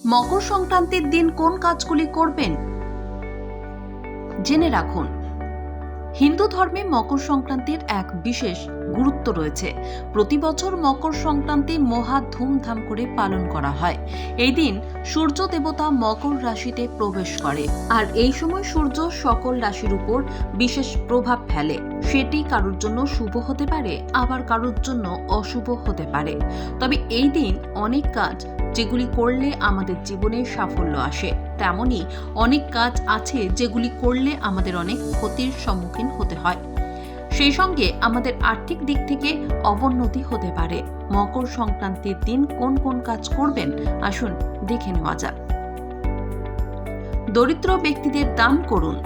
মকর সংক্রান্তির দিন কোন কাজগুলি করবেন জেনে রাখুন। হিন্দু ধর্মে মকর সংক্রান্তির এক বিশেষ গুরুত্ব রয়েছে। প্রতি বছর মকর সংক্রান্তি মহা ধুমধাম করে পালন করা হয়। এই দিন সূর্য দেবতা মকর রাশিতে প্রবেশ করে, আর এই সময় সূর্য সকল রাশির উপর বিশেষ প্রভাব ফেলে। সেটি কারোর জন্য শুভ হতে পারে, আবার কারোর জন্য অশুভ হতে পারে। তবে এই দিন অনেক কাজ যেগুলি করলে আমাদের জীবনে সাফল্য আসে, তেমনি অনেক কাজ আছে যেগুলি করলে আমাদের অনেক ক্ষতির সম্মুখীন হতে হয়। সেই সঙ্গে আমাদের আর্থিক দিক থেকে অবনতি হতে পারে। মকর সংক্রান্তির দিন কোন কোন কাজ করবেন আসুন দেখে নেওয়া যাক। দরিদ্র ব্যক্তিদের দান করুন।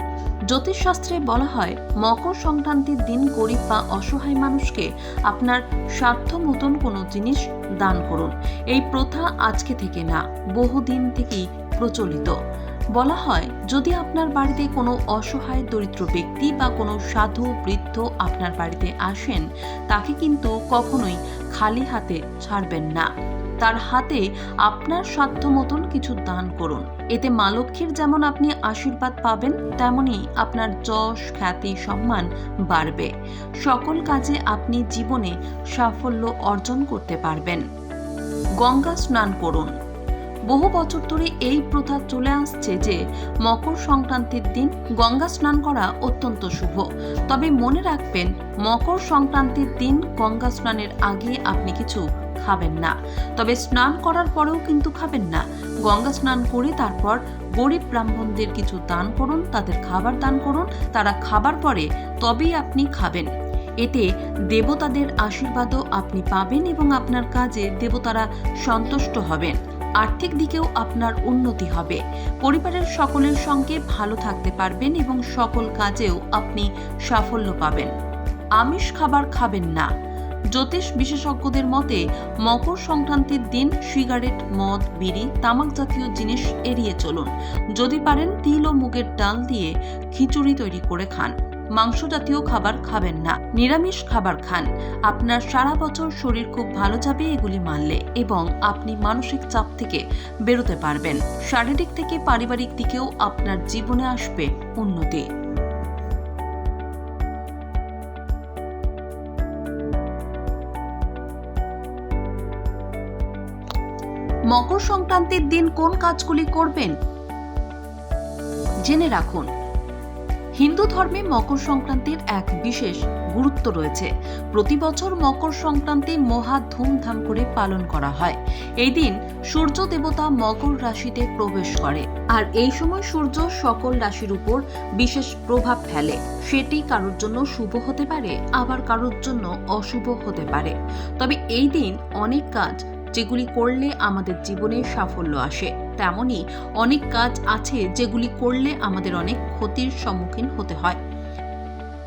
জ্যোতিষশাস্ত্রে বলা হয়, মকর সংক্রান্তির দিন গরিব বা অসহায় মানুষকে আপনার সাধ্য মতন কোনো জিনিস দান করুন। এই প্রথা আজকে থেকে না, বহুদিন থেকেই প্রচলিত। বলা হয়, যদি আপনার বাড়িতে কোনো অসহায় দরিদ্র ব্যক্তি বা কোনো সাধু বৃদ্ধ আপনার বাড়িতে আসেন, তাকে কিন্তু কখনোই খালি হাতে ছাড়বেন না। তার হাতে আপনার সাধ্য মতন কিছু দান করুন। এতে মা লক্ষ্মীর যেমন আপনি আশীর্বাদ পাবেন, তেমনি আপনার যশ খ্যাতি সম্মান বাড়বে। সকল কাজে আপনি জীবনে সাফল্য অর্জন করতে পারবেন। গঙ্গা স্নান করুন। বহু বছর ধরে এই প্রথা চলে আসছে যে মকর সংক্রান্তির দিন গঙ্গা স্নান করা অত্যন্ত শুভ। তবে মনে রাখবেন, মকর সংক্রান্তির দিন গঙ্গা স্নানের আগে আপনি কিছু খাবেন না। তবে স্নান করার পরেও কিন্তু খাবেন না। গঙ্গা স্নান করে তারপর গরিব ব্রাহ্মণদের কিছু দান করুন, তাদের খাবার দান করুন। তারা খাবার পরে তবেই আপনি খাবেন। এতে দেবতাদের আশীর্বাদও আপনি পাবেন এবং আপনার কাজে দেবতারা সন্তুষ্ট হবেন। আর্থিক দিকেও আপনার উন্নতি হবে। পরিবারের সকলের সঙ্গে ভালো থাকতে পারবেন এবং সকল কাজেও আপনি সাফল্য পাবেন। আমিষ খাবার খাবেন না। জ্যোতিষ বিশেষজ্ঞদের মতে মকর সংক্রান্তির দিন সিগারেট, মদ, বিড়ি, তামাক জাতীয় জিনিস এড়িয়ে চলুন। যদি পারেন তিল ও মুগের ডাল দিয়ে খিচুড়ি তৈরি করে খান। মাংস জাতীয় খাবার খাবেন না। নিরামিষ খাবার খান। আপনার সারা বছর শরীর খুব ভালো যাবে এগুলি মানলে, এবং আপনি মানসিক চাপ থেকে বেরোতে পারবেন। শারীরিক থেকে পারিবারিক দিকেও আপনার জীবনে আসবে উন্নতি। মকর সংক্রান্তির দিন কোন কাজগুলি করবেন জেনে রাখুন। হিন্দু ধর্মে মকর সংক্রান্তির এক বিশেষ গুরুত্ব রয়েছে। প্রতি বছর মকর সংক্রান্তি মহা ধুমধাম করে পালন করা হয়। এই দিন সূর্য দেবতা মকর রাশিতে প্রবেশ করে, আর এই সময় সূর্য সকল রাশির উপর বিশেষ প্রভাব ফেলে। সেটি কারোর জন্য শুভ হতে পারে, আবার কারোর জন্য অশুভ হতে পারে। তবে এই দিন অনেক কাজ যেগুলি করলে আমাদের জীবনে সাফল্য আসে, তেমনি অনেক কাজ আছে যেগুলি করলে আমাদের অনেক ক্ষতির সম্মুখীন হতে হয়।